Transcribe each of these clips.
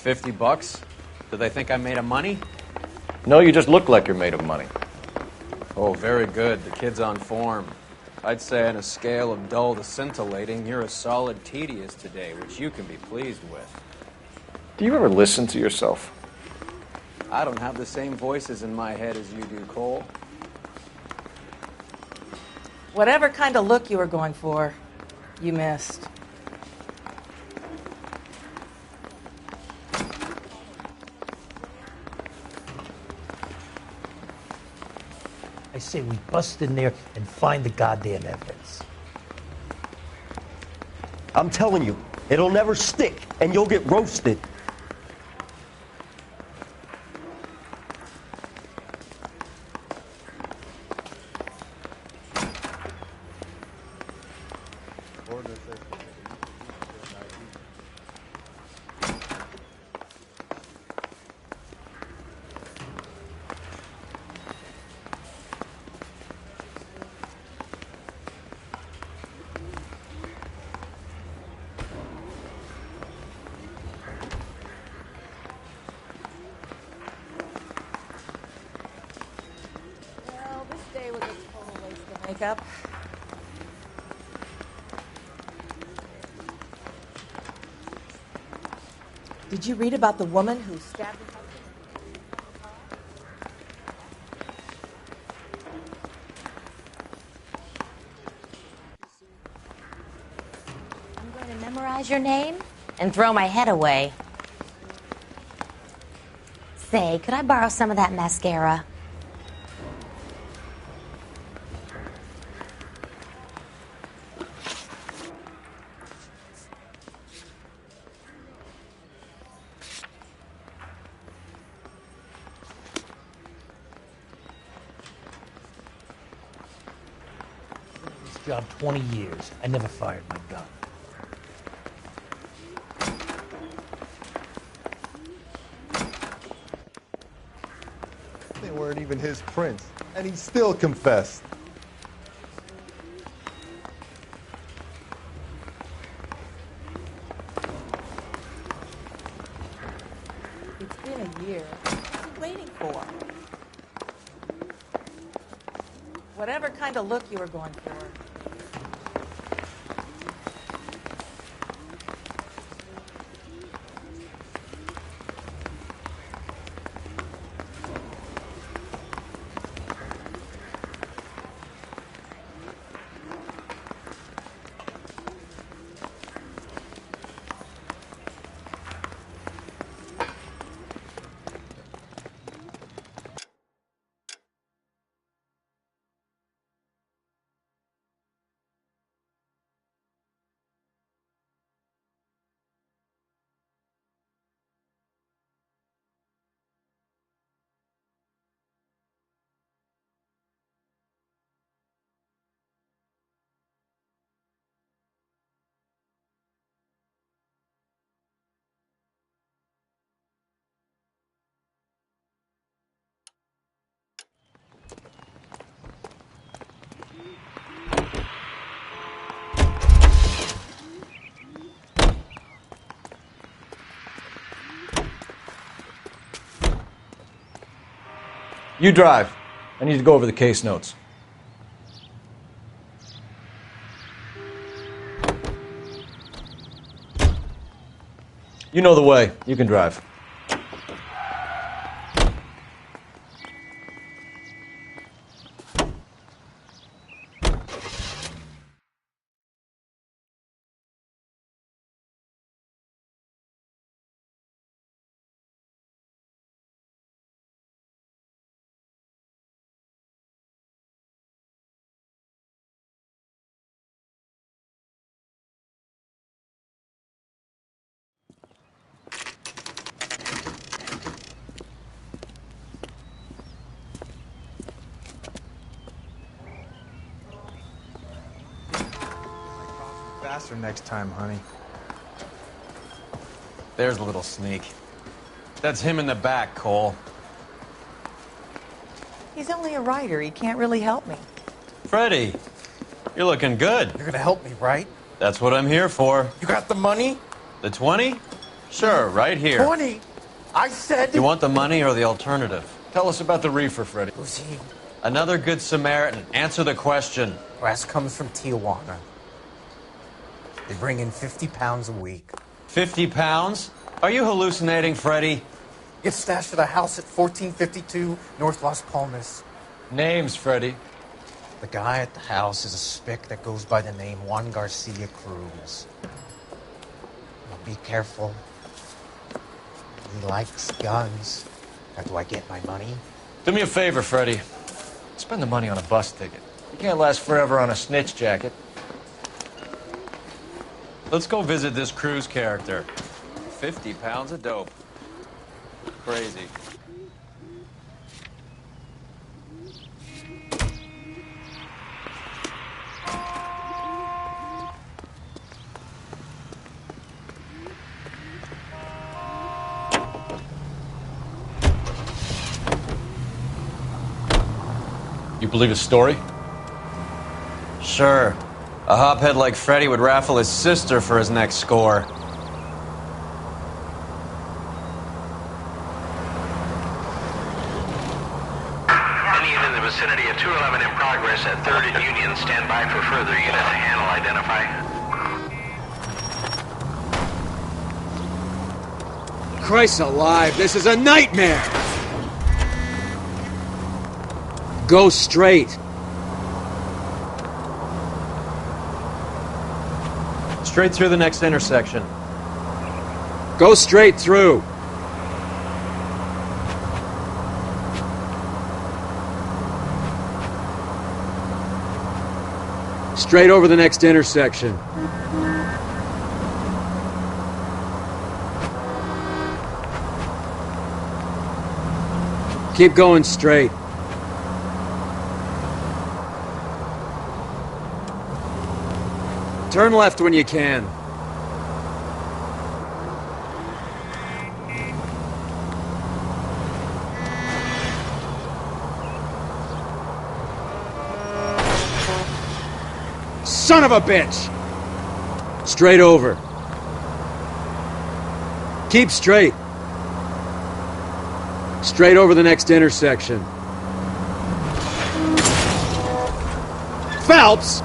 $50? Do they think I'm made of money? No, you just look like you're made of money. Oh, very good. The kid's on form. I'd say on a scale of dull to scintillating, you're a solid tedious today, which you can be pleased with. Do you ever listen to yourself? I don't have the same voices in my head as you do, Cole. Whatever kind of look you were going for, you missed. I say we bust in there and find the goddamn evidence. I'm telling you, it'll never stick, and you'll get roasted. Makeup. Did you read about the woman who stabbed her husband? I'm going to memorize your name and throw my head away. Say, could I borrow some of that mascara? Job 20 years. I never fired my gun. They weren't even his prints, and he still confessed. It's been a year. What are you waiting for? Whatever kind of look you were going for. You drive. I need to go over the case notes. You know the way. You can drive. Faster next time, honey. There's a little sneak. That's him in the back, Cole. He's only a writer. He can't really help me. Freddie, you're looking good. You're gonna help me, right? That's what I'm here for. You got the money? The 20? Sure, right here. 20. I said. You want the money or the alternative? Tell us about the Reefer, Freddy. Who's he? Another good Samaritan. Answer the question. Brass comes from Tijuana. They bring in 50 pounds a week. 50 pounds? Are you hallucinating, Freddy? Gets stashed at a house at 1452 North Las Palmas. Names, Freddy. The guy at the house is a spick that goes by the name Juan Garcia Cruz. Now be careful. He likes guns. How do I get my money? Do me a favor, Freddy. Spend the money on a bus ticket. You can't last forever on a snitch jacket. Let's go visit this Cruz character. 50 pounds of dope. Crazy. You believe his story? Sure. A hophead like Freddy would raffle his sister for his next score. Any unit in the vicinity of 211 in progress at 3rd and Union. Stand by for further unit to handle identify. Christ alive, this is a nightmare! Go straight. Straight through the next intersection. Go straight through. Straight over the next intersection. Keep going straight. Turn left when you can. Son of a bitch! Straight over. Keep straight. Straight over the next intersection. Phelps!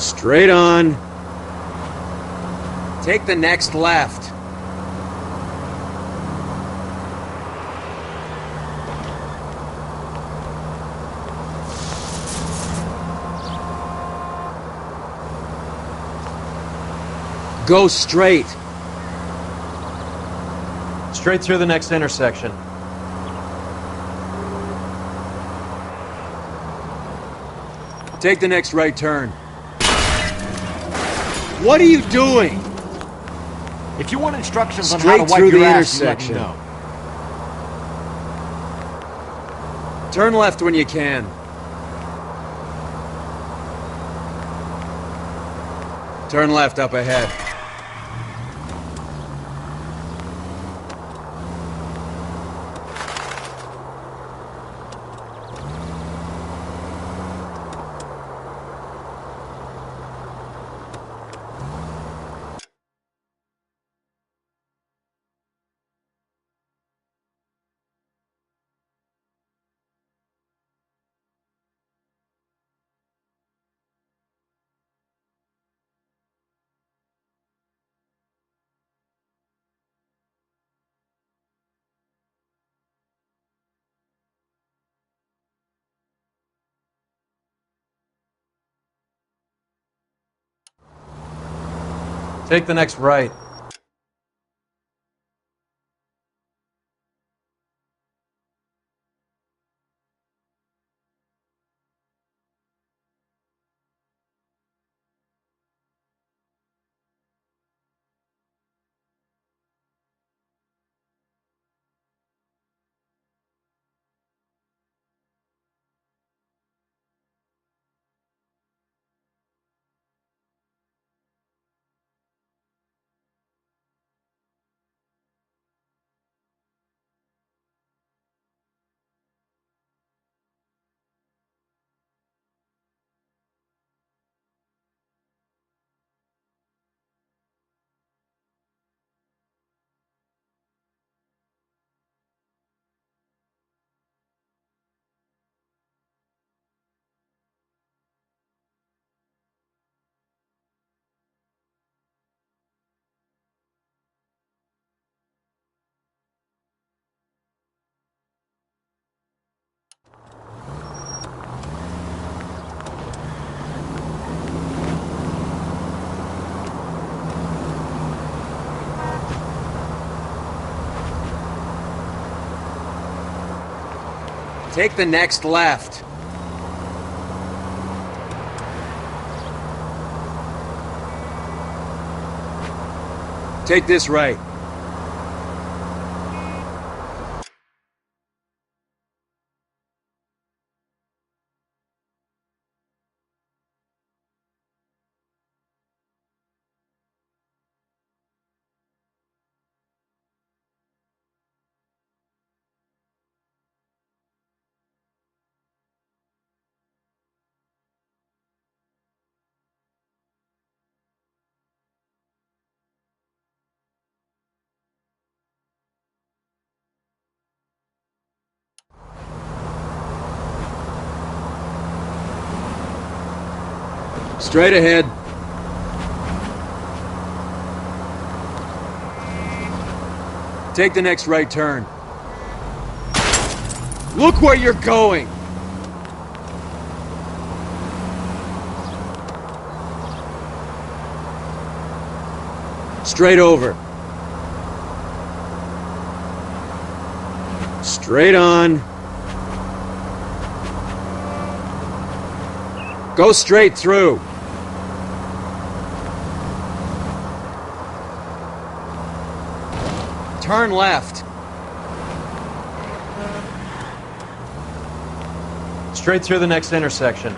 Straight on. Take the next left. Go straight. Straight through the next intersection. Take the next right turn. What are you doing? If you want instructions on Straight how to wipe through your the ass, you let me intersection. know. Turn left when you can. Turn left up ahead. Take the next right. Take the next left. Take this right. Straight ahead. Take the next right turn. Look where you're going! Straight over. Straight on. Go straight through. Turn left. Straight through the next intersection.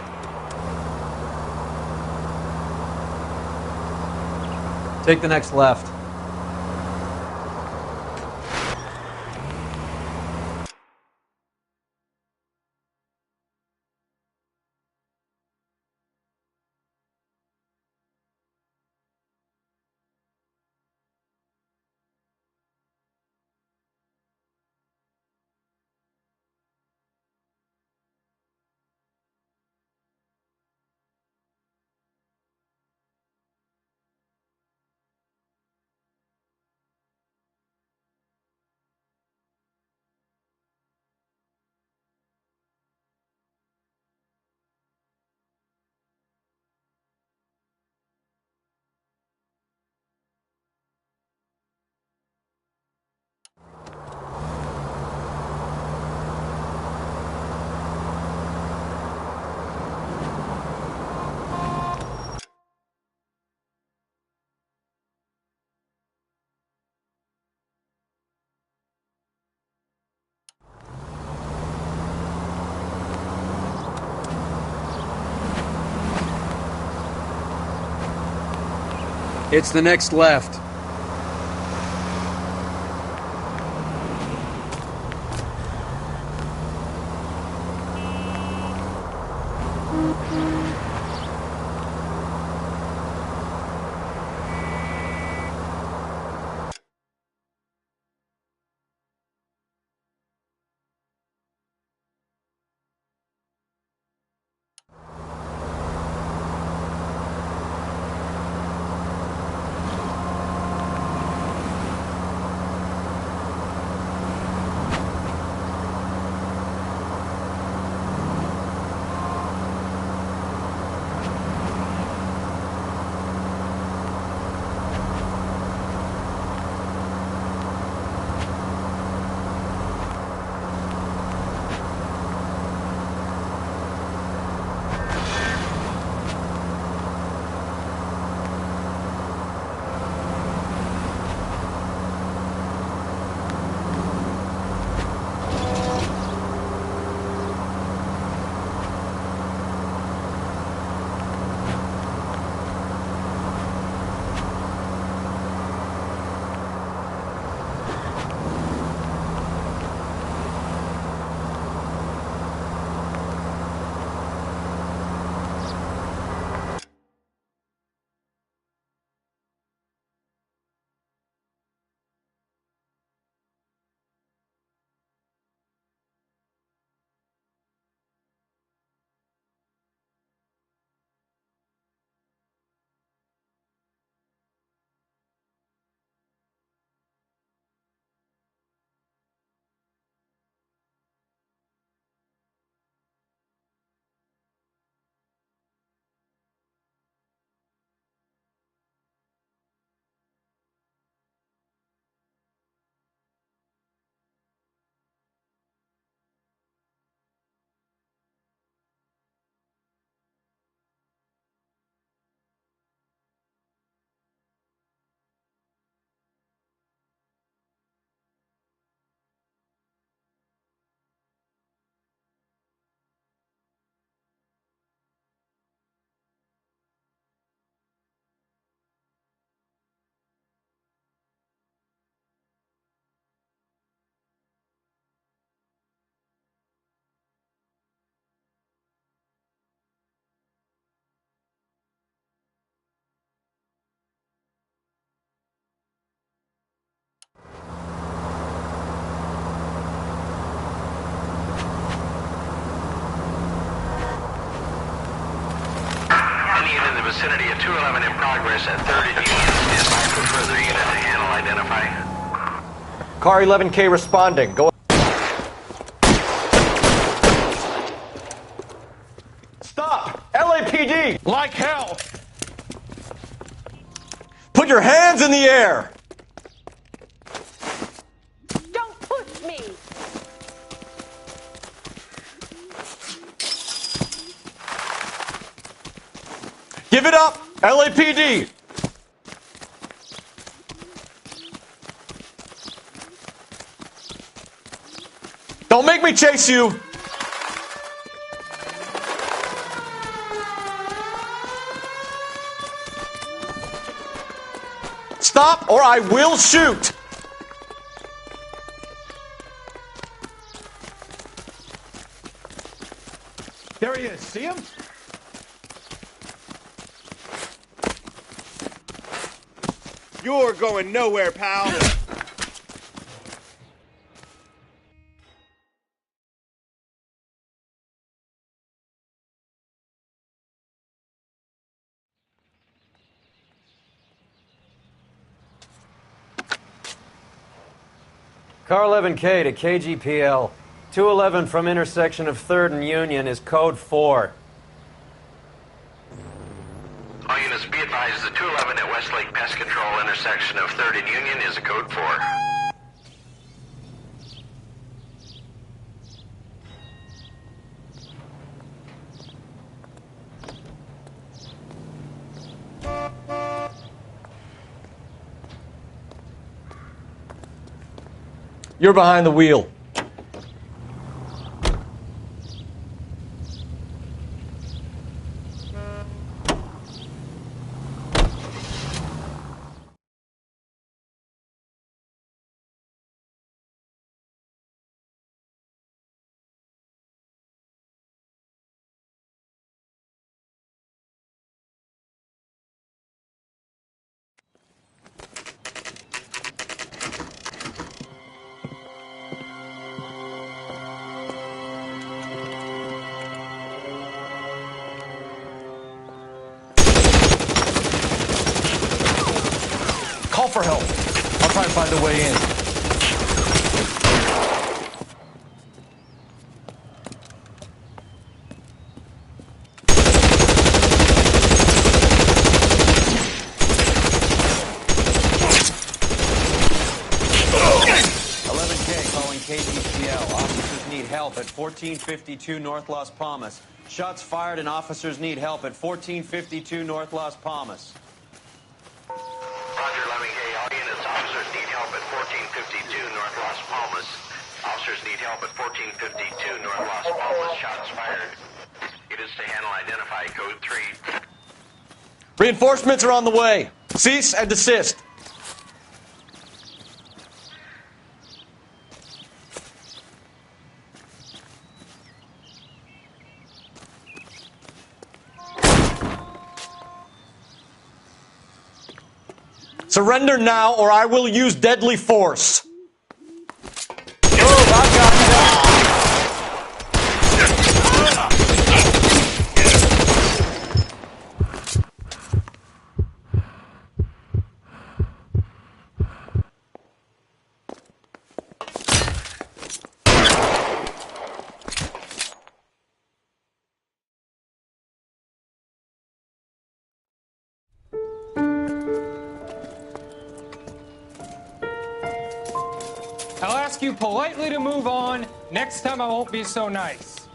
Take the next left. It's the next left. vicinity of 211 in progress at 3rd and Union. Stand by for further unit to handle identify. Car 11K responding. Go. Stop! LAPD! Like hell! Put your hands in the air! Don't push me! Give it up! LAPD! Don't make me chase you! Stop or I will shoot! There he is. See him? You're going nowhere, pal. Car 11K to KGPL. 211 from intersection of 3rd and Union is code 4. All units be advised, the 211 at Westlake Pest Control intersection of 3rd and Union is a code 4. You're behind the wheel. Call for help. I'll try and find a way in. KGPL. Officers need help at 1452 North Las Palmas. Shots fired and officers need help at 1452 North Las Palmas. Roger, 11K. All units, officers need help at 1452 North Las Palmas. Officers need help at 1452 North Las Palmas. Shots fired. It is to handle identify code 3. Reinforcements are on the way. Cease and desist. Surrender now, or I will use deadly force. Move, I've got you. I'll ask you politely to move on. Next time I won't be so nice.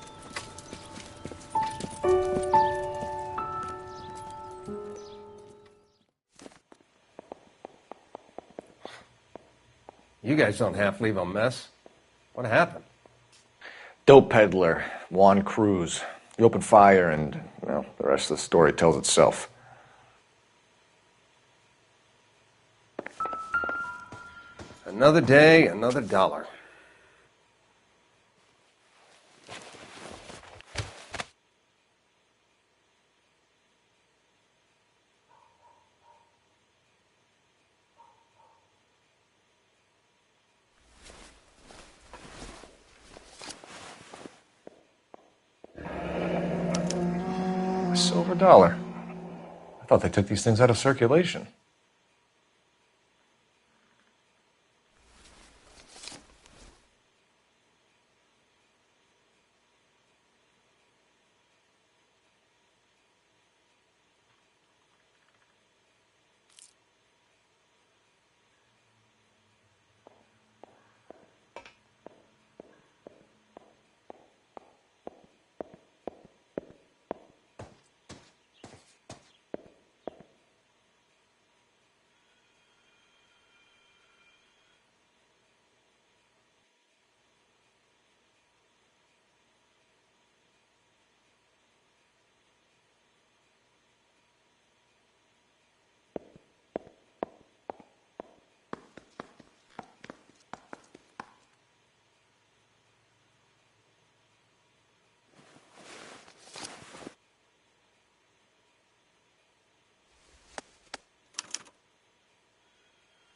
You guys don't half leave a mess. What happened? Dope peddler, Juan Cruz. He opened fire and, well, the rest of the story tells itself. Another day, another dollar. A silver dollar. thought they took these things out of circulation.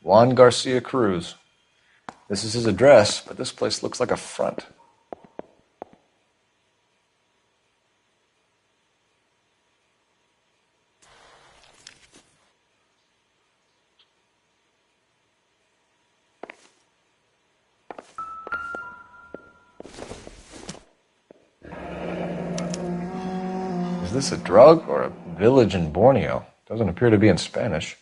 Juan Garcia Cruz. This is his address, but this place looks like a front. Is this a drug or a village in Borneo? Doesn't appear to be in Spanish.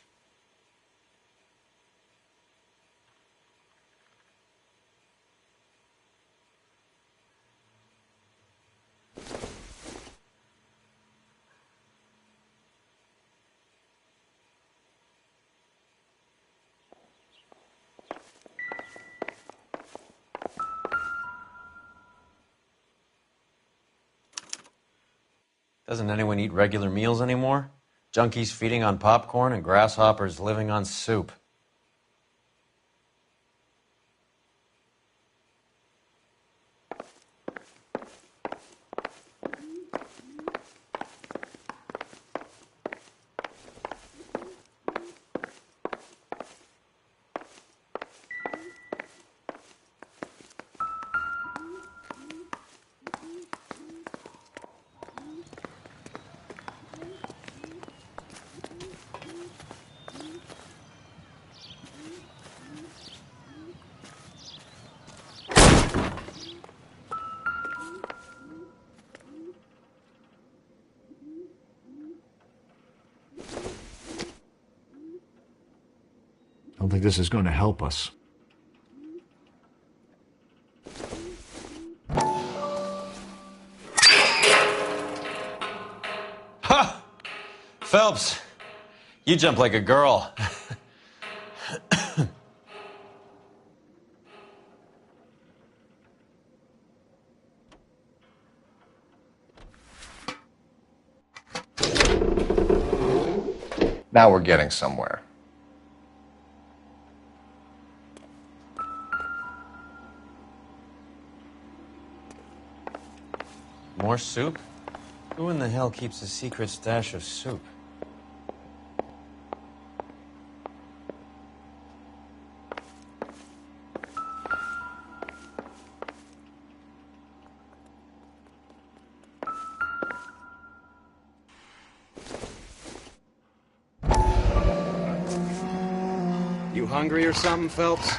Doesn't anyone eat regular meals anymore? Junkies feeding on popcorn and grasshoppers living on soup. I don't think this is going to help us. Ha! Phelps, you jump like a girl. Now we're getting somewhere. More soup? Who in the hell keeps a secret stash of soup? You hungry or something, Phelps?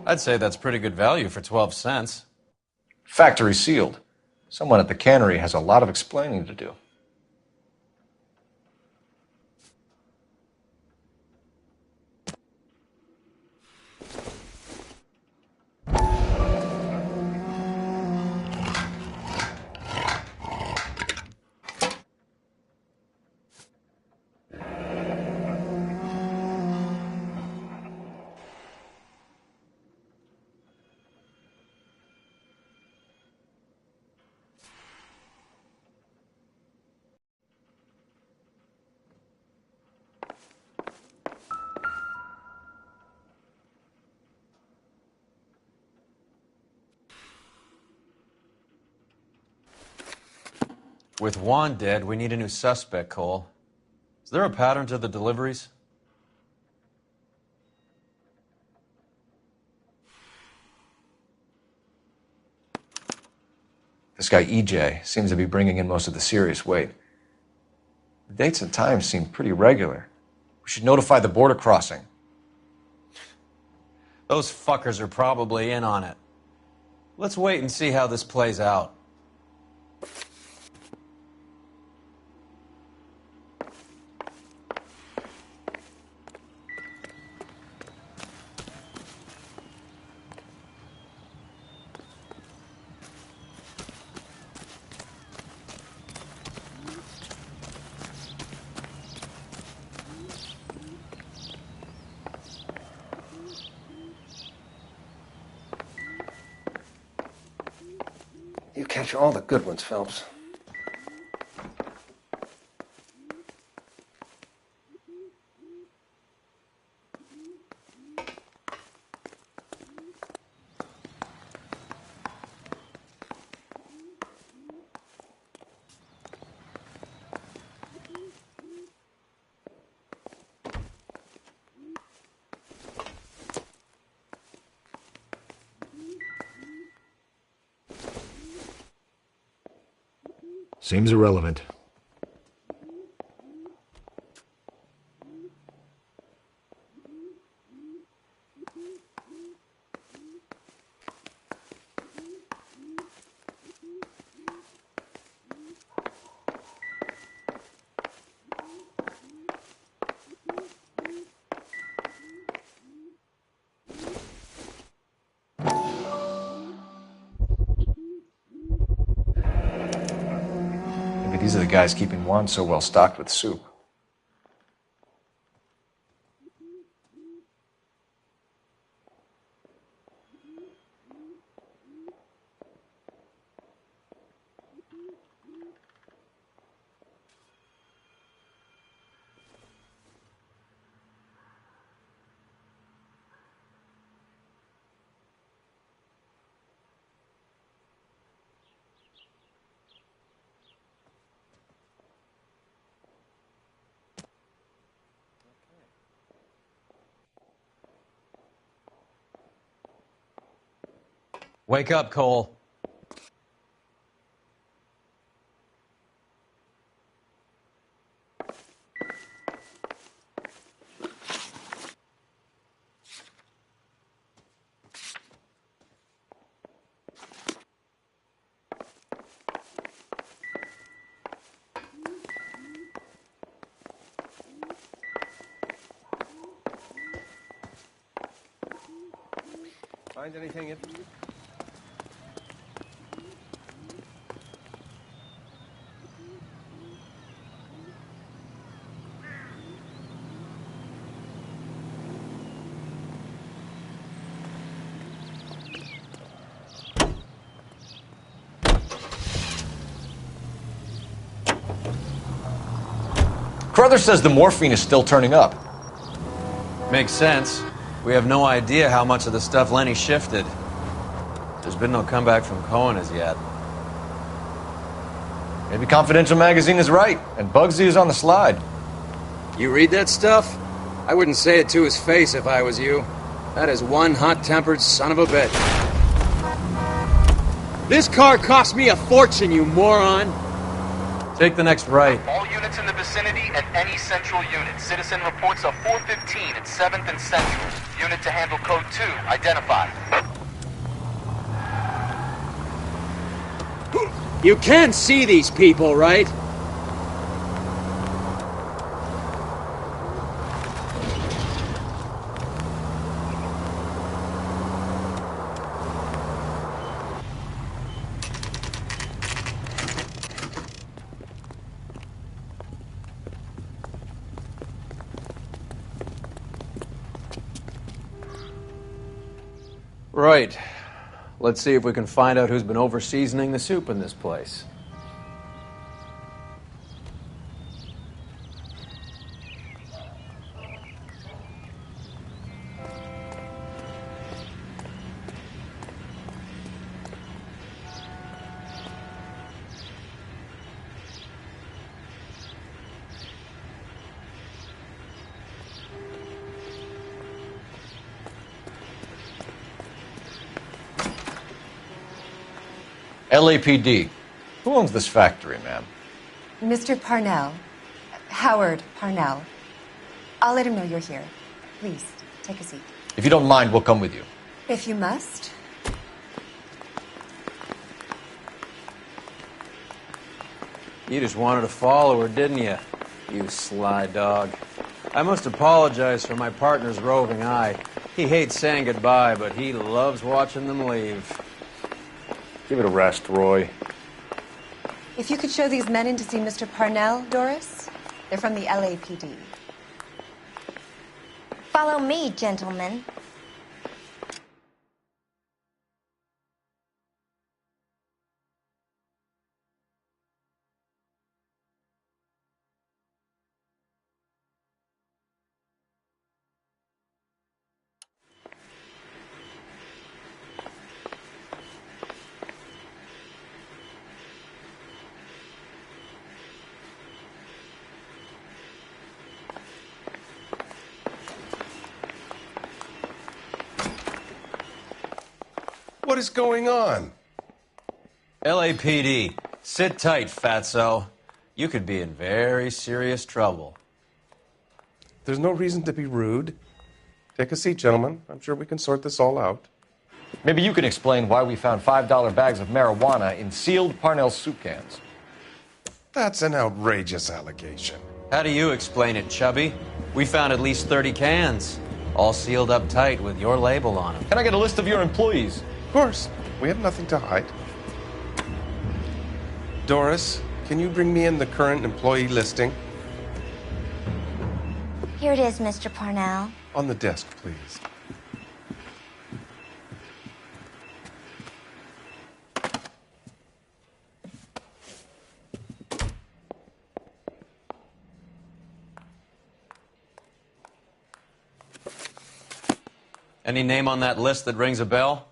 I'd say that's pretty good value for 12 cents. Factory sealed. Someone at the cannery has a lot of explaining to do. With Juan dead, we need a new suspect, Cole. Is there a pattern to the deliveries? This guy EJ seems to be bringing in most of the serious weight. The dates and times seem pretty regular. We should notify the border crossing. Those fuckers are probably in on it. Let's wait and see how this plays out. You catch all the good ones, Phelps. Seems irrelevant. Maybe these are the guys keeping Juan so well stocked with soup. Wake up, Cole. Find anything interesting? Carruthers says the morphine is still turning up. Makes sense. We have no idea how much of the stuff Lenny shifted. There's been no comeback from Cohen as yet. Maybe Confidential Magazine is right, and Bugsy is on the slide. You read that stuff? I wouldn't say it to his face if I was you. That is one hot-tempered son of a bitch. This car cost me a fortune, you moron! Take the next right. All units in the vicinity and any central unit. Citizen reports of 415 at 7th and Central. Unit to handle code 2, identified. You can see these people, right? Right. Let's see if we can find out who's been over-seasoning the soup in this place. LAPD. Who owns this factory, ma'am? Mr. Parnell. Howard Parnell. I'll let him know you're here. Please, take a seat. If you don't mind, we'll come with you. If you must. You just wanted to follow her, didn't you? You sly dog. I must apologize for my partner's roving eye. He hates saying goodbye, but he loves watching them leave. Give it a rest, Roy. If you could show these men in to see Mr. Parnell, Doris. They're from the LAPD. Follow me, gentlemen. What is going on? LAPD, sit tight, fatso. You could be in very serious trouble. There's no reason to be rude. Take a seat, gentlemen. I'm sure we can sort this all out. Maybe you can explain why we found $5 bags of marijuana in sealed Parnell soup cans. That's an outrageous allegation. How do you explain it, Chubby? We found at least 30 cans, all sealed up tight with your label on them. Can I get a list of your employees? Of course. We have nothing to hide. Doris, can you bring me in the current employee listing? Here it is, Mr. Parnell. On the desk, please. Any name on that list that rings a bell?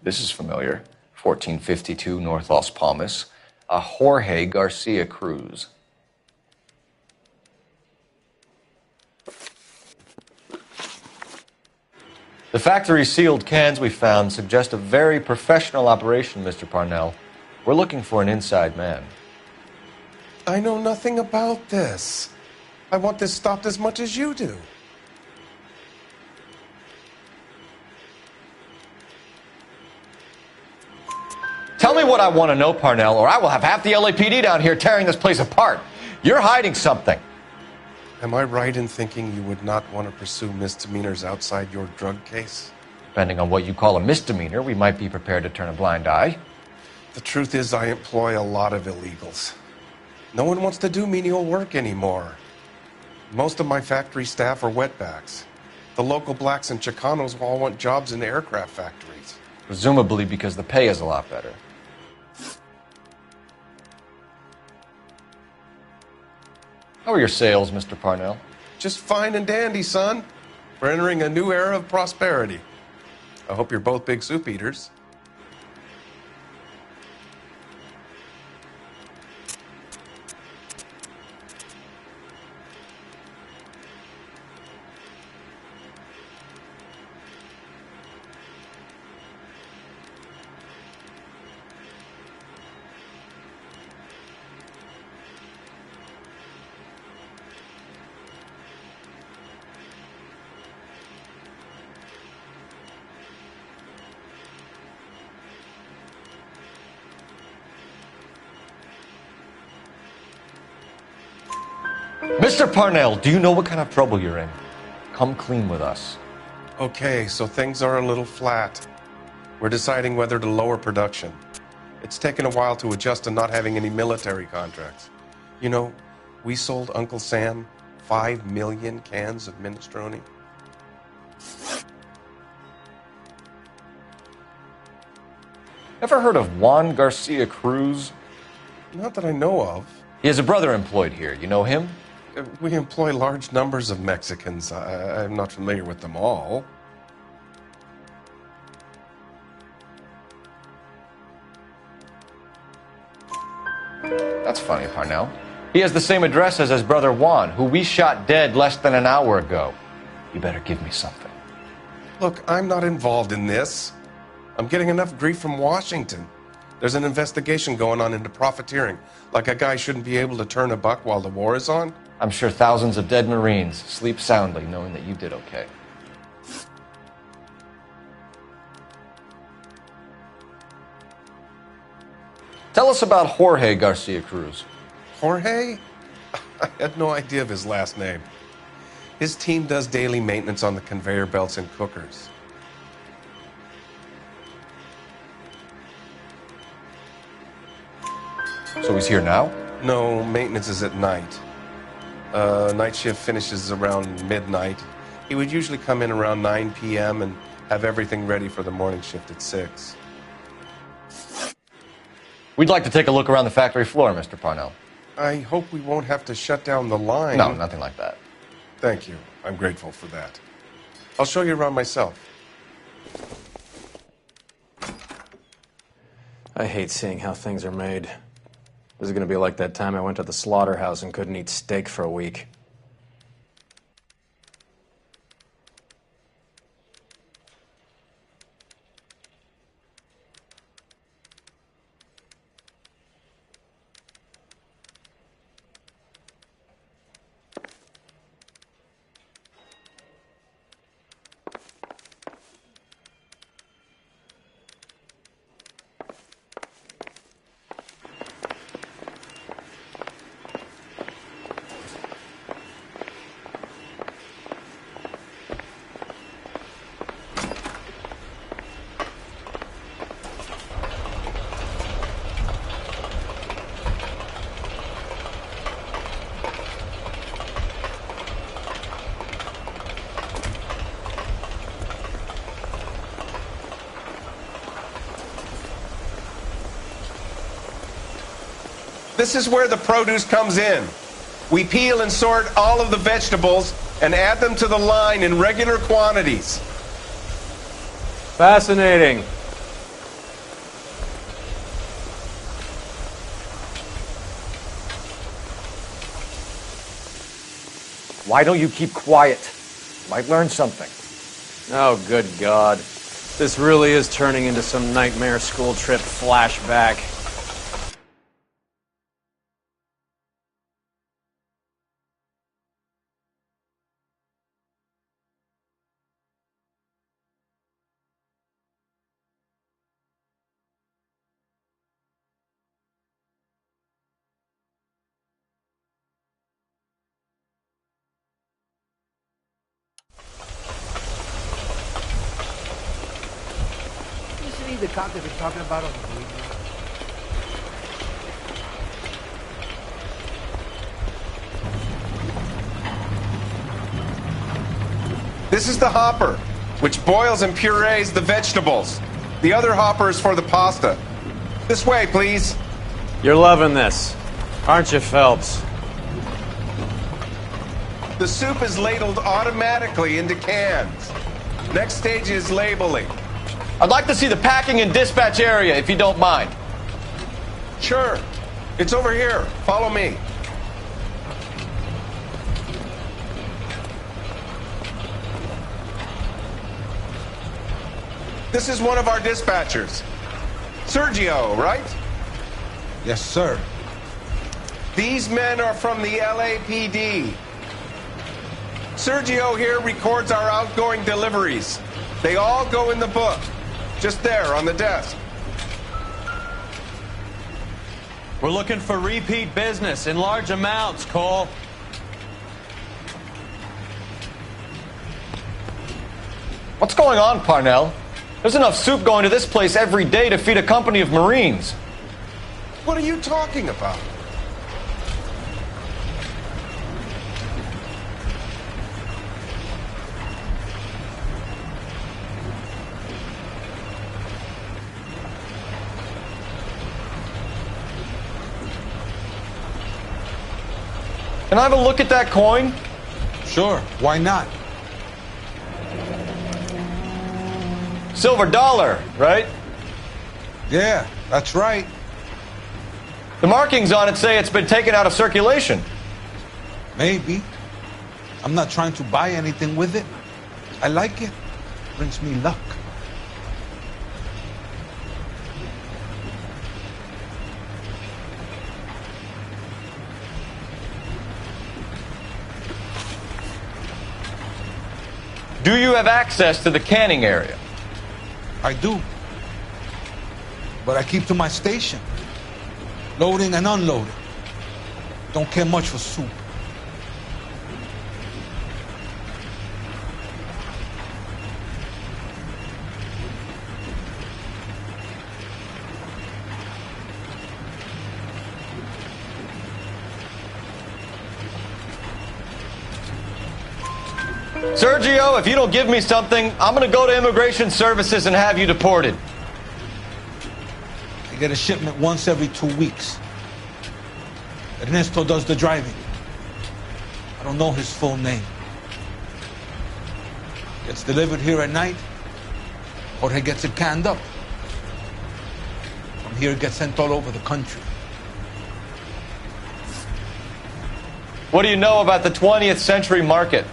This is familiar. 1452 North Las Palmas. A Jorge Garcia Cruz. The factory sealed cans we found suggest a very professional operation, Mr. Parnell. We're looking for an inside man. I know nothing about this. I want this stopped as much as you do. Tell me what I want to know, Parnell, or I will have half the LAPD down here tearing this place apart. You're hiding something. Am I right in thinking you would not want to pursue misdemeanors outside your drug case? Depending on what you call a misdemeanor, we might be prepared to turn a blind eye. The truth is, I employ a lot of illegals. No one wants to do menial work anymore. Most of my factory staff are wetbacks. The local blacks and Chicanos all want jobs in aircraft factories. Presumably because the pay is a lot better. How are your sales, Mr. Parnell? Just fine and dandy, son. We're entering a new era of prosperity. I hope you're both big soup eaters. Mr. Parnell, do you know what kind of trouble you're in? Come clean with us. Okay, so things are a little flat. We're deciding whether to lower production. It's taken a while to adjust to not having any military contracts. You know, we sold Uncle Sam 5 million cans of minestrone. Ever heard of Juan Garcia Cruz? Not that I know of. He has a brother employed here. You know him? We employ large numbers of Mexicans. I'm not familiar with them all. That's funny, Parnell. He has the same address as his brother Juan, who we shot dead less than an hour ago. You better give me something. Look, I'm not involved in this. I'm getting enough grief from Washington. There's an investigation going on into profiteering. Like a guy shouldn't be able to turn a buck while the war is on. I'm sure thousands of dead Marines sleep soundly knowing that you did okay. Tell us about Jorge Garcia Cruz. Jorge? I had no idea of his last name. His team does daily maintenance on the conveyor belts and cookers. So he's here now? No, maintenance is at night. Night shift finishes around midnight. He would usually come in around 9 p.m. and have everything ready for the morning shift at 6. We'd like to take a look around the factory floor, Mr. Parnell. I hope we won't have to shut down the line. No, nothing like that. Thank you. I'm grateful for that. I'll show you around myself. I hate seeing how things are made. This is going to be like that time I went to the slaughterhouse and couldn't eat steak for a week. This is where the produce comes in. We peel and sort all of the vegetables and add them to the line in regular quantities. Fascinating. Why don't you keep quiet? Might learn something. Oh, good God. This really is turning into some nightmare school trip flashback. The cop they've been talking about on the radio. This is the hopper, which boils and purees the vegetables. The other hopper is for the pasta. This way, please. You're loving this, aren't you, Phelps? The soup is ladled automatically into cans. Next stage is labeling. I'd like to see the packing and dispatch area, if you don't mind. Sure. It's over here. Follow me. This is one of our dispatchers. Sergio, right? Yes, sir. These men are from the LAPD. Sergio here records our outgoing deliveries. They all go in the book. Just there on the desk. We're looking for repeat business in large amounts, Cole. What's going on, Parnell? There's enough soup going to this place every day to feed a company of Marines. What are you talking about? Can I have a look at that coin? Sure, why not? Silver dollar, right? Yeah, that's right. The markings on it say it's been taken out of circulation. Maybe. I'm not trying to buy anything with it. I like it. Brings me luck. Do you have access to the canning area? I do. But I keep to my station. Loading and unloading. Don't care much for soup. Sergio, if you don't give me something, I'm going to go to Immigration Services and have you deported. I get a shipment once every 2 weeks. Ernesto does the driving. I don't know his full name. Gets delivered here at night. Jorge gets it canned up. From here it gets sent all over the country. What do you know about the 20th century market?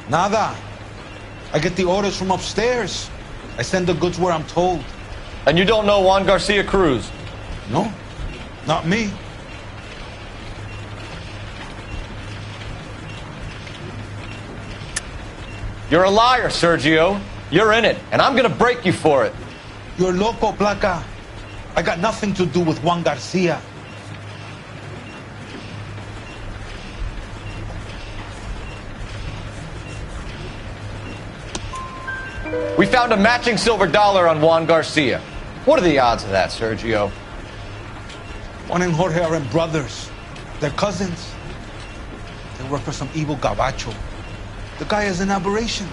Nada. I get the orders from upstairs. I send the goods where I'm told. And you don't know Juan Garcia Cruz? No, not me. You're a liar, Sergio. You're in it, and I'm gonna break you for it. You're loco, Placa. I got nothing to do with Juan Garcia. We found a matching silver dollar on Juan Garcia. What are the odds of that, Sergio? Juan and Jorge are brothers. They're cousins. They work for some evil gabacho. The guy is an aberration.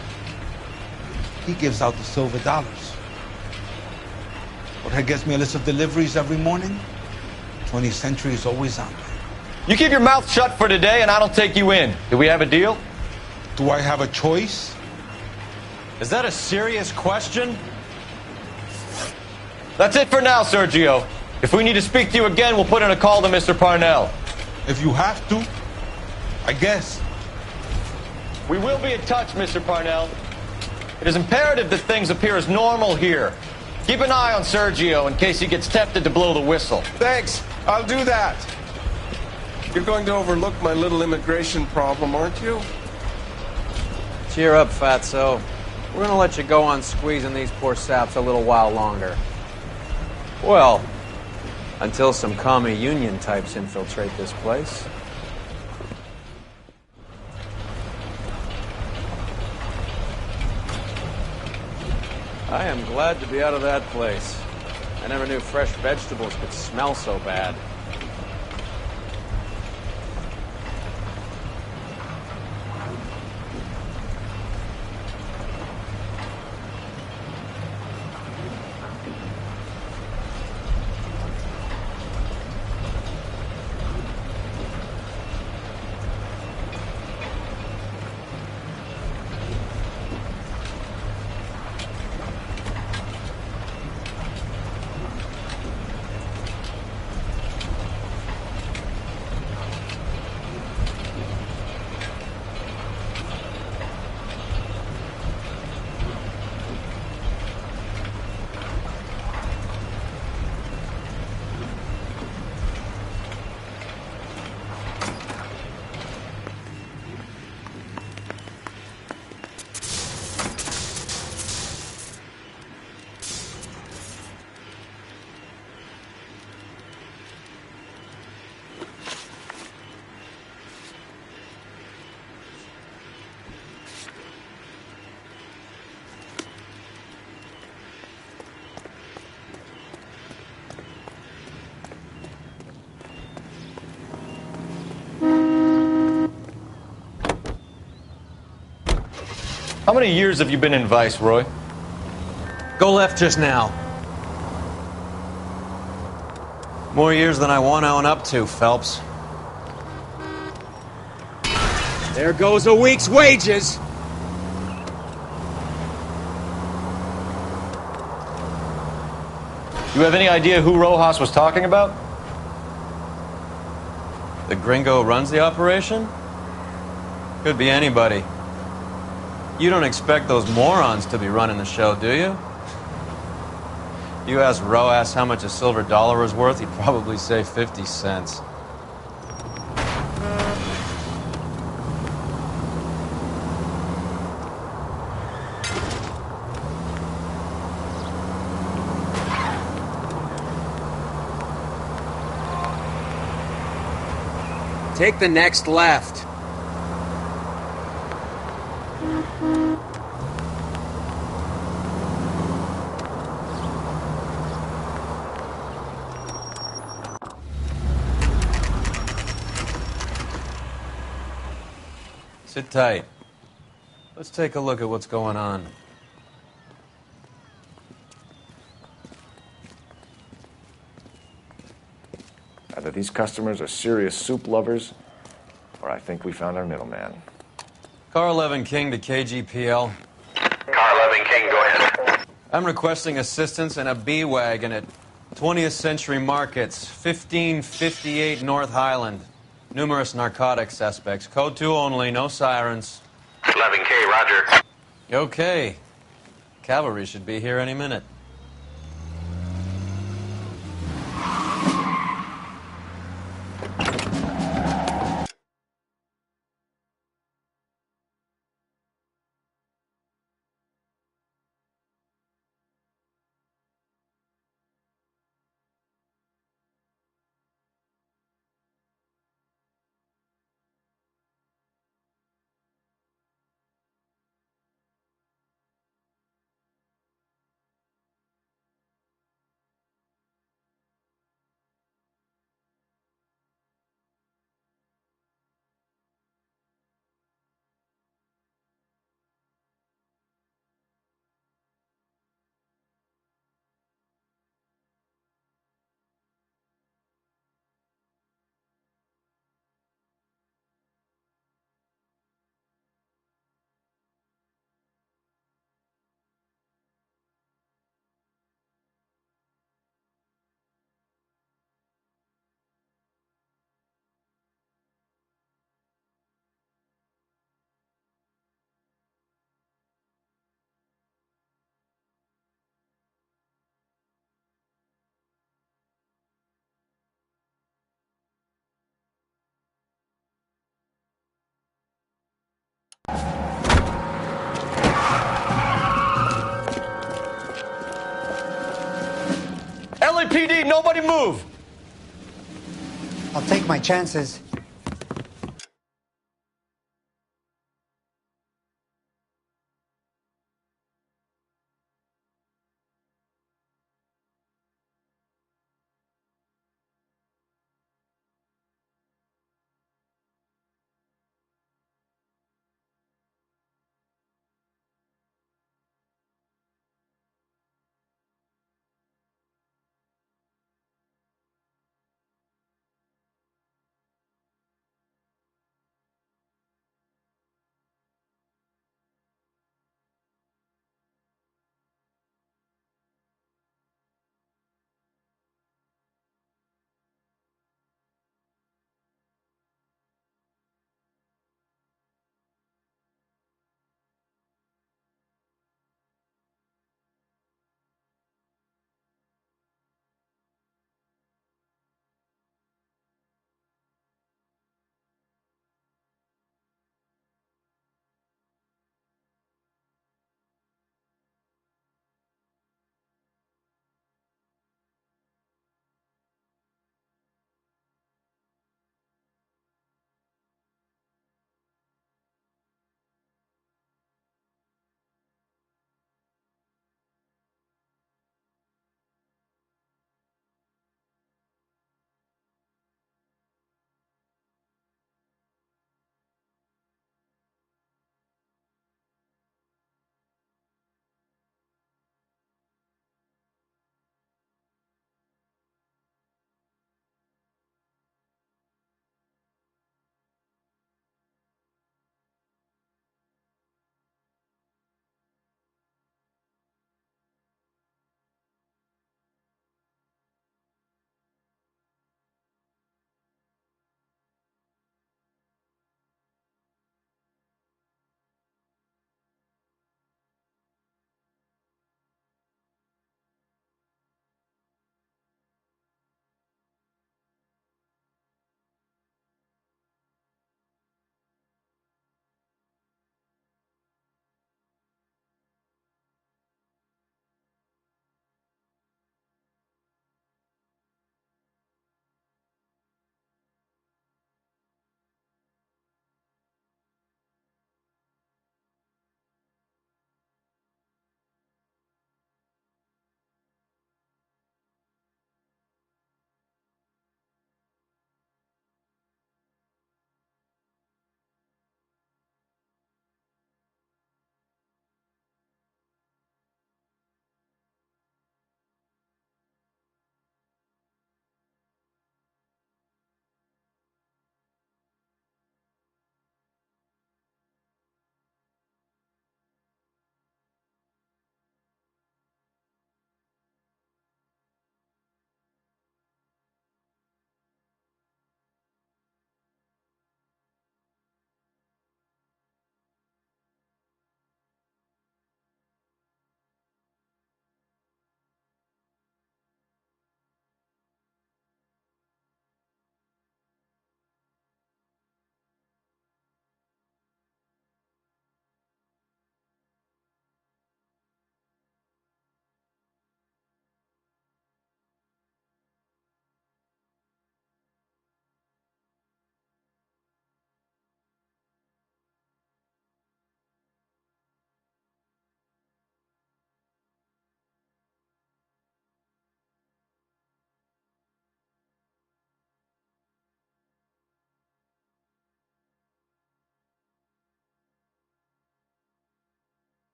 He gives out the silver dollars. Jorge gets me a list of deliveries every morning. 20th Century is always on there. You keep your mouth shut for today, and I don't take you in. Do we have a deal? Do I have a choice? Is that a serious question? That's it for now, Sergio. If we need to speak to you again, we'll put in a call to Mr. Parnell. If you have to, I guess. We will be in touch, Mr. Parnell. It is imperative that things appear as normal here. Keep an eye on Sergio in case he gets tempted to blow the whistle. Thanks. I'll do that. You're going to overlook my little immigration problem, aren't you? Cheer up, Fatso. We're gonna let you go on squeezing these poor saps a little while longer. Well, until some commie union types infiltrate this place. I am glad to be out of that place. I never knew fresh vegetables could smell so bad. How many years have you been in Vice, Roy? Go left just now. More years than I want to own up to, Phelps. There goes a week's wages. You have any idea who Rojas was talking about? The gringo runs the operation? Could be anybody. You don't expect those morons to be running the show, do you? You ask Roas how much a silver dollar is worth, he'd probably say 50 cents. Take the next left. Sit tight. Let's take a look at what's going on. Either these customers are serious soup lovers, or I think we found our middleman. Car 11 King to KGPL. Car 11 King, go ahead. I'm requesting assistance in a B-Wagon at 20th Century Markets, 1558 North Highland. Numerous narcotic suspects. Code 2 only, no sirens. 11K, roger. Okay. Cavalry should be here any minute. LAPD, nobody move! I'll take my chances.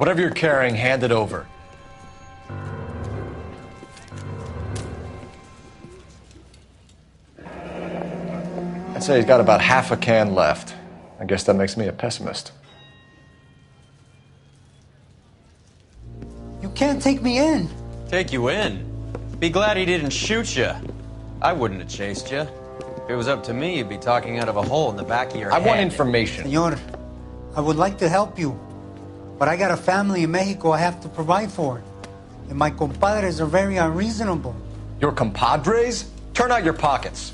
Whatever you're carrying, hand it over. I'd say he's got about half a can left. I guess that makes me a pessimist. You can't take me in. Take you in? Be glad he didn't shoot you. I wouldn't have chased you. If it was up to me, you'd be talking out of a hole in the back of your head. I want information. Senor, I would like to help you, but I got a family in Mexico I have to provide for. And my compadres are very unreasonable. Your compadres? Turn out your pockets.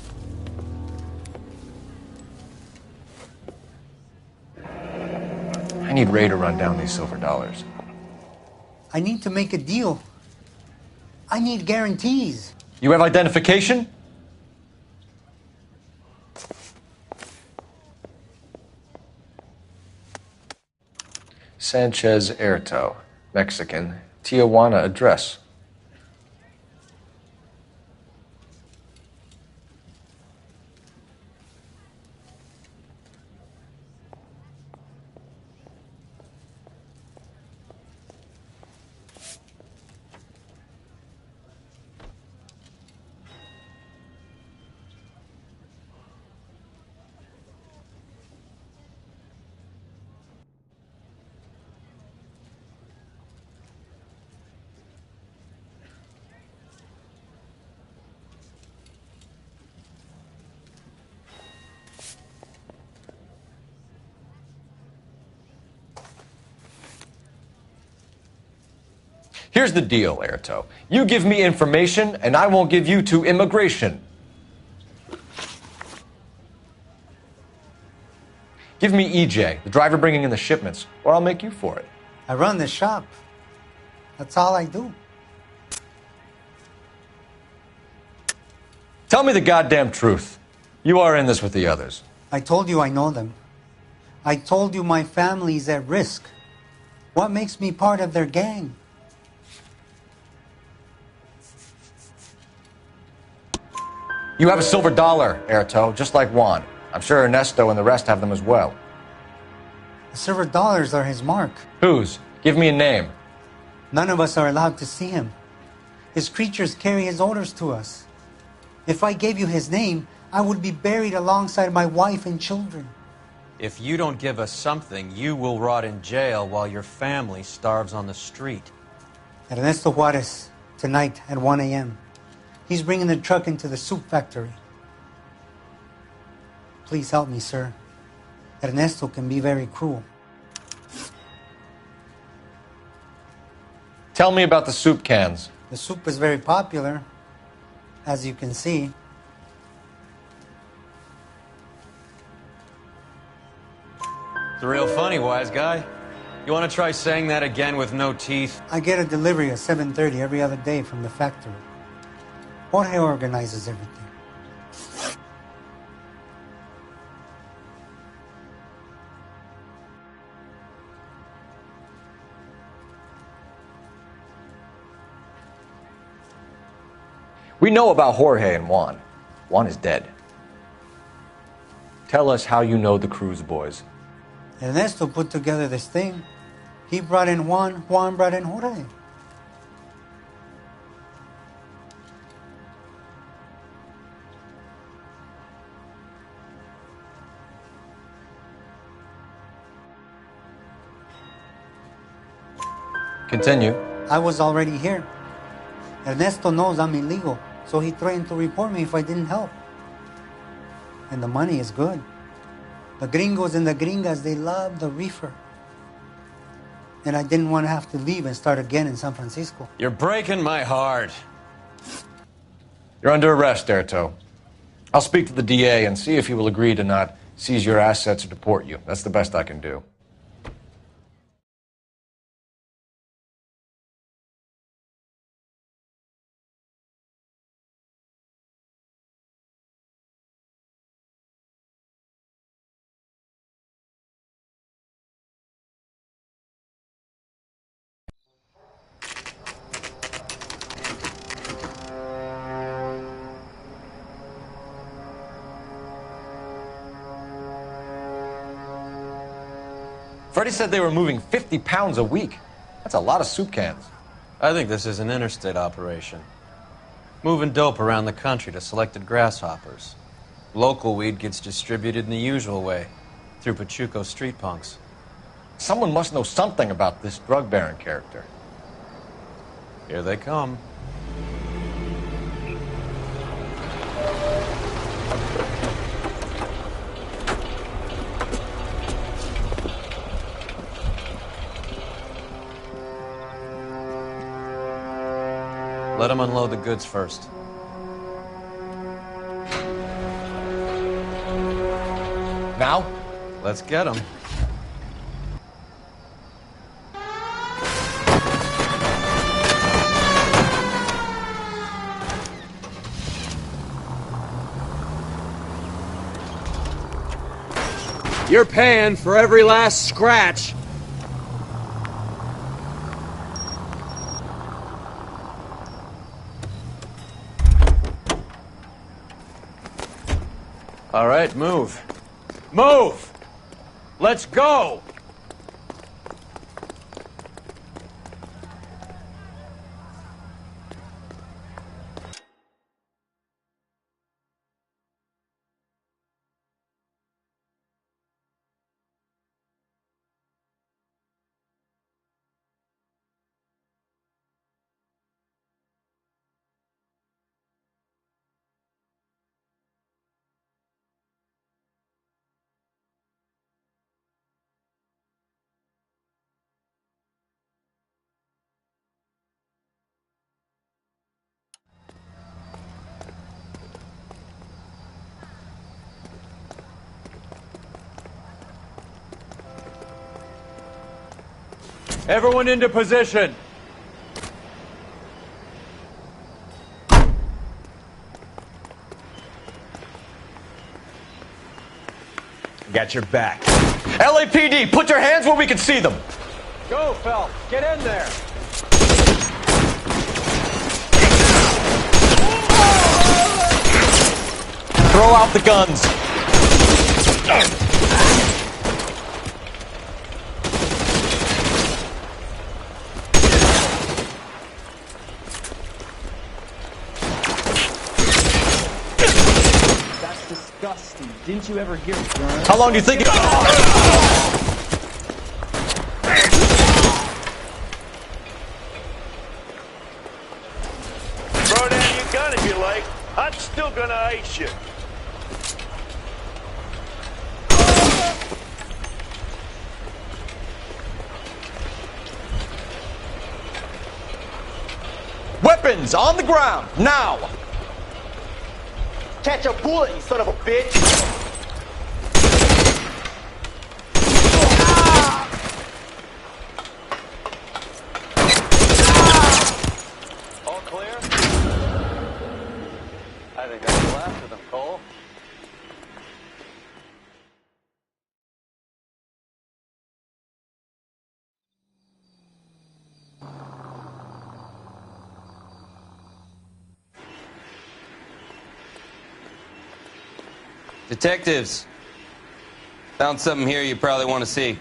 I need Ray to run down these silver dollars. I need to make a deal. I need guarantees. You have identification? Sanchez Erto, Mexican, Tijuana address. Here's the deal, Erto. You give me information, and I won't give you to immigration. Give me EJ, the driver bringing in the shipments, or I'll make you for it. I run the shop. That's all I do. Tell me the goddamn truth. You are in this with the others. I told you I know them. I told you my family's at risk. What makes me part of their gang? You have a silver dollar, Erto, just like Juan. I'm sure Ernesto and the rest have them as well. The silver dollars are his mark. Whose? Give me a name. None of us are allowed to see him. His creatures carry his orders to us. If I gave you his name, I would be buried alongside my wife and children. If you don't give us something, you will rot in jail while your family starves on the street. Ernesto Juarez, tonight at 1 a.m. He's bringing the truck into the soup factory. Please help me, sir. Ernesto can be very cruel. Tell me about the soup cans. The soup is very popular, as you can see. It's real funny, wise guy. You want to try saying that again with no teeth? I get a delivery at 7:30 every other day from the factory. Jorge organizes everything. We know about Jorge and Juan. Juan is dead. Tell us how you know the Cruz boys. Ernesto put together this thing. He brought in Juan, Juan brought in Jorge. Continue. I was already here. Ernesto knows I'm illegal, so he threatened to report me if I didn't help. And the money is good. The gringos and the gringas, they love the reefer. And I didn't want to have to leave and start again in San Francisco. You're breaking my heart. You're under arrest, Erto. I'll speak to the DA and see if he will agree to not seize your assets or deport you. That's the best I can do. Freddie said they were moving 50 pounds a week. That's a lot of soup cans. I think this is an interstate operation. Moving dope around the country to selected grasshoppers. Local weed gets distributed in the usual way, through Pachuco street punks. Someone must know something about this drug baron character. Here they come. Let them unload the goods first. Now? Let's get them. You're paying for every last scratch. All right, move. Move! Let's go! Everyone into position. Got your back. LAPD, put your hands where we can see them. Go, Phelps. Get in there. Throw out the guns. Disgusting. Didn't you ever hear it? How long do you think it... Throw down your gun if you like. I'm still gonna ice you. Weapons on the ground, now! Catch a bullet, you son of a bitch! All clear? I think that's the last of them, Cole. Detectives, found something here you probably want to see.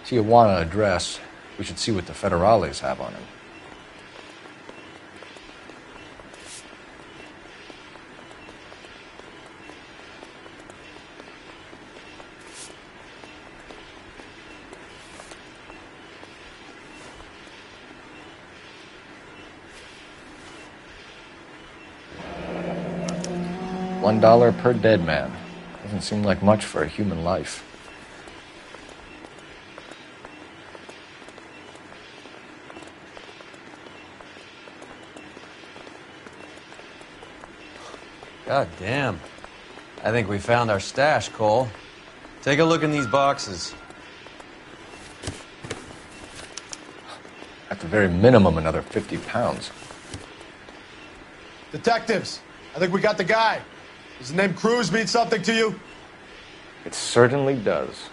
Tijuana address. We should see what the federales have on him. $1 per dead man. Doesn't seem like much for a human life. God damn. I think we found our stash, Cole. Take a look in these boxes. At the very minimum, another 50 pounds. Detectives, I think we got the guy. Does the name Cruz mean something to you? It certainly does.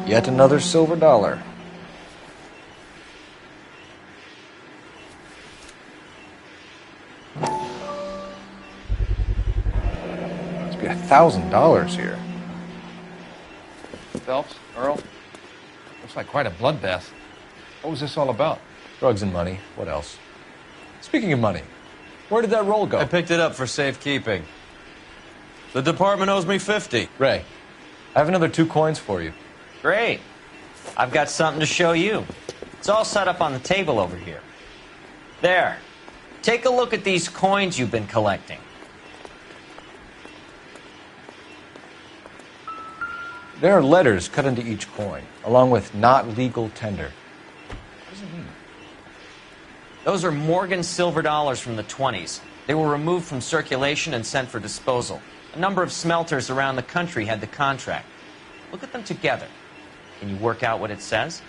Yet another silver dollar. Must be $1,000 here. Phelps, Earl, looks like quite a bloodbath. What was this all about? Drugs and money. What else? Speaking of money, where did that roll go? I picked it up for safekeeping. The department owes me 50. Ray, I have another 2 coins for you. Great. I've got something to show you. It's all set up on the table over here. There. Take a look at these coins you've been collecting. There are letters cut into each coin, along with not legal tender. What does it mean? Those are Morgan silver dollars from the 20s. They were removed from circulation and sent for disposal. A number of smelters around the country had the contract. Look at them together. Can you work out what it says?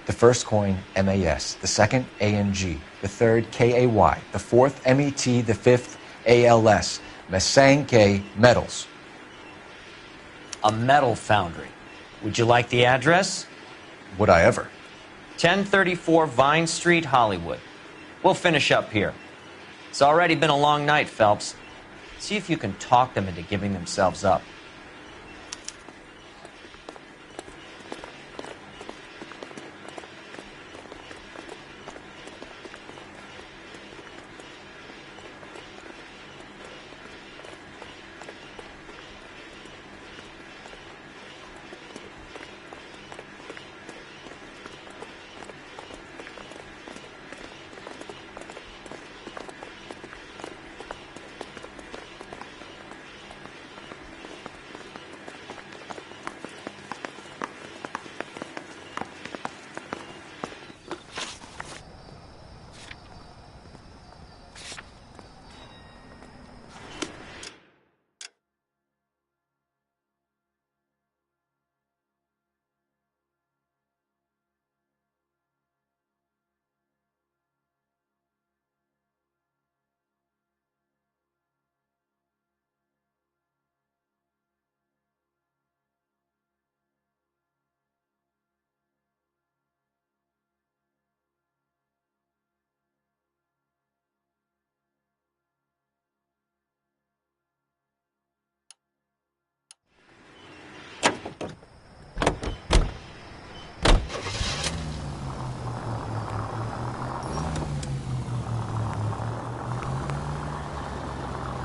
The first coin, MAS. The second, ANG. The third, KAY. The fourth, MET. The fifth, ALS. Masanke Metals. A metal foundry. Would you like the address? Would I ever? 1034 Vine Street, Hollywood. We'll finish up here. It's already been a long night, Phelps. See if you can talk them into giving themselves up.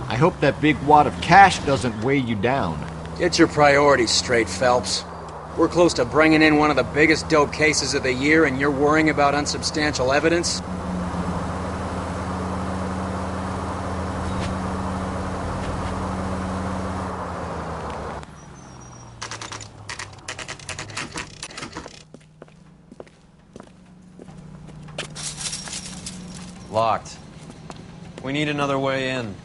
I hope that big wad of cash doesn't weigh you down. Get your priorities straight, Phelps. We're close to bringing in one of the biggest dope cases of the year, and you're worrying about unsubstantial evidence? Locked. We need another way in.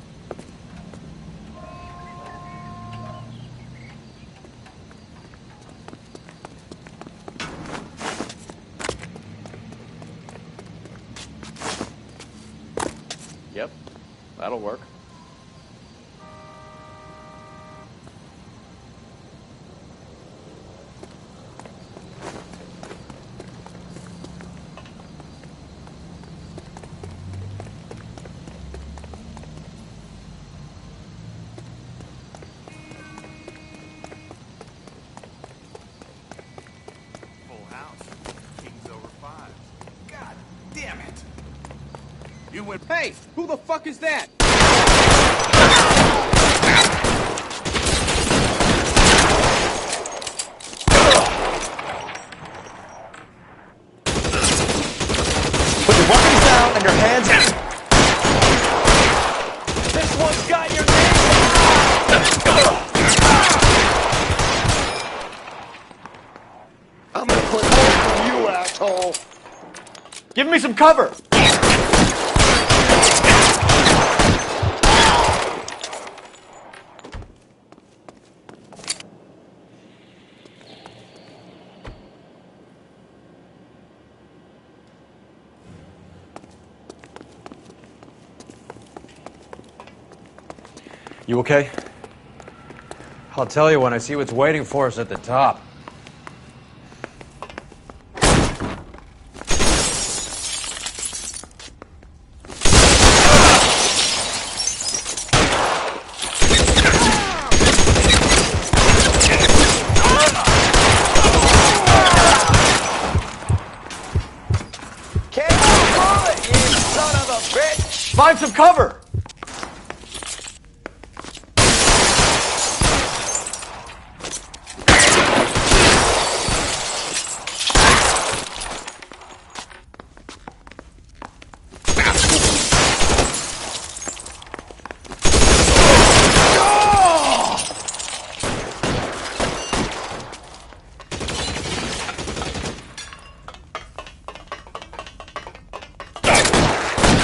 Yep, that'll work. with. Hey, who the fuck is that? Put your weapons down and your hands up. This one's got your name. I'm gonna put more from you, asshole. Give me some cover. You okay? I'll tell you when I see what's waiting for us at the top. Find some cover!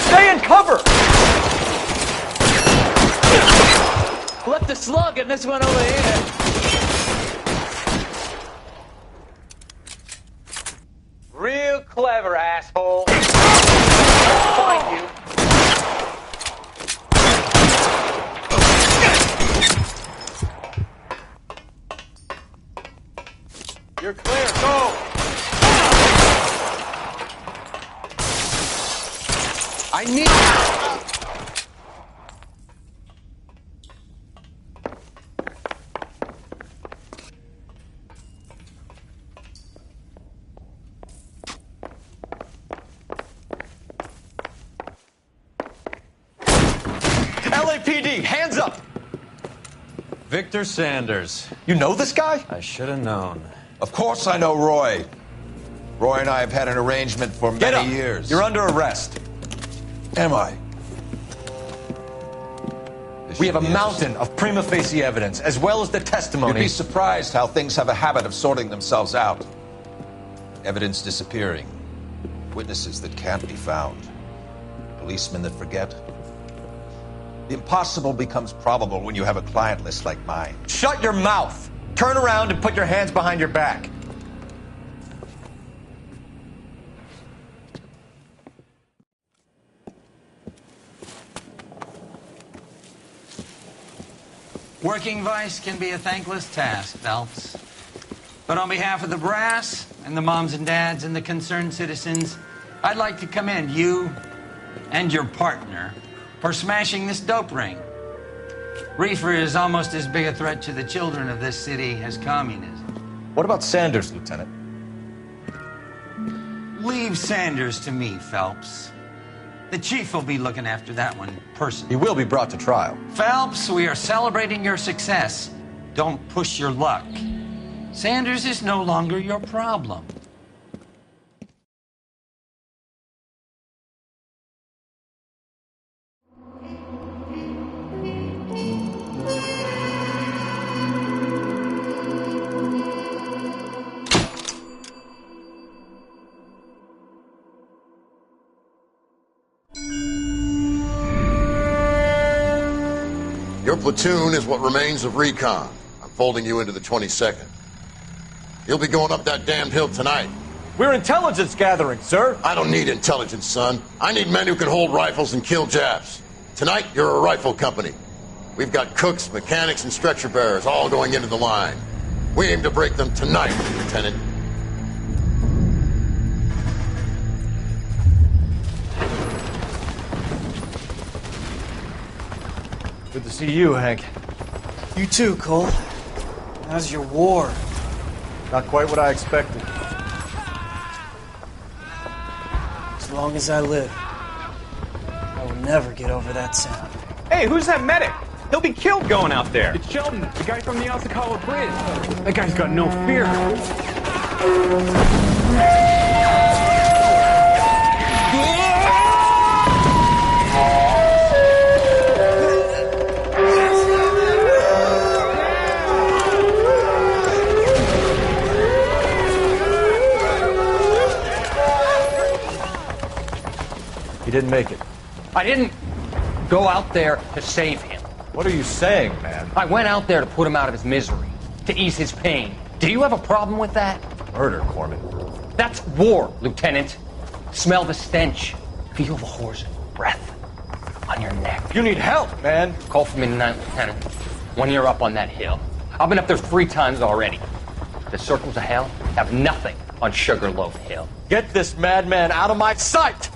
Stay in cover! Left a slug in this one over here. Real clever, asshole. I'll find you. You're clear, go! I need... LAPD, hands up! Victor Sanders. You know this guy? I should have known. Of course I know Roy. Roy and I have had an arrangement for many years. You're under arrest. Am I? We have a mountain of prima facie evidence, as well as the testimony. You'd be surprised how things have a habit of sorting themselves out. Evidence disappearing. Witnesses that can't be found. Policemen that forget. The impossible becomes probable when you have a client list like mine. Shut your mouth! Turn around and put your hands behind your back. Working vice can be a thankless task, Phelps. But on behalf of the brass and the moms and dads and the concerned citizens, I'd like to commend you and your partner for smashing this dope ring. Reefer is almost as big a threat to the children of this city as communism. What about Sanders, Lieutenant? Leave Sanders to me, Phelps. The chief will be looking after that one personally. He will be brought to trial. Phelps, we are celebrating your success. Don't push your luck. Sanders is no longer your problem. Your platoon is what remains of recon. I'm folding you into the 22nd. You'll be going up that damned hill tonight. We're intelligence gathering, sir. I don't need intelligence, son. I need men who can hold rifles and kill Japs. Tonight, you're a rifle company. We've got cooks, mechanics, and stretcher bearers all going into the line. We aim to break them tonight, Lieutenant. Good to see you, Hank. You too, Cole. How's your war? Not quite what I expected. As long as I live, I never get over that sound. Hey, who's that medic? He'll be killed going out there. It's Sheldon, the guy from the Asakawa Bridge. That guy's got no fear. He didn't make it. I didn't go out there to save him. What are you saying, man? I went out there to put him out of his misery, to ease his pain. Do you have a problem with that? Murder, Corman. That's war, Lieutenant. Smell the stench. Feel the horse's breath on your neck. You need help, man. Call for me tonight, Lieutenant. When you're up on that hill. I've been up there 3 times already. The circles of hell have nothing on Sugarloaf Hill. Get this madman out of my sight!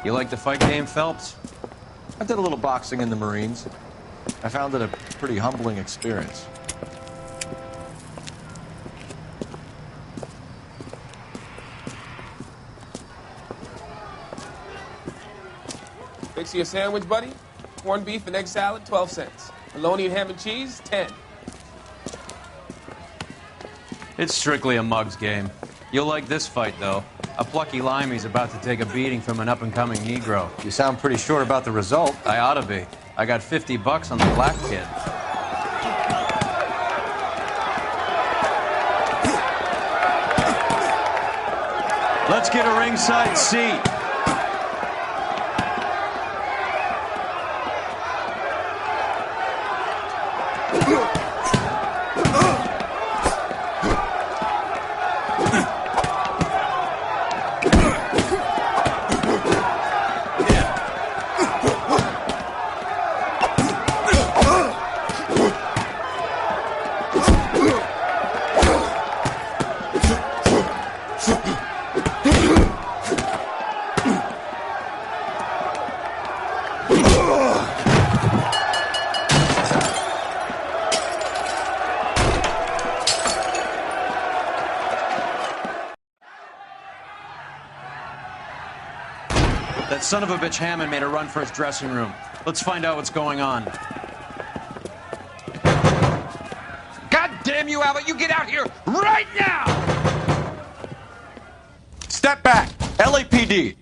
You like the fight game, Phelps? I did a little boxing in the Marines. I found it a pretty humbling experience. Fix you a sandwich, buddy? Corned beef and egg salad, 12 cents. Bologna and ham and cheese, 10. It's strictly a mug's game. You'll like this fight, though. A plucky limey's about to take a beating from an up-and-coming Negro. You sound pretty sure about the result. I ought to be. I got $50 on the black kid. Let's get a ringside seat. That son of a bitch Hammond made a run for his dressing room. Let's find out what's going on. God damn you, Albert! You get out here right now! Step back! LAPD!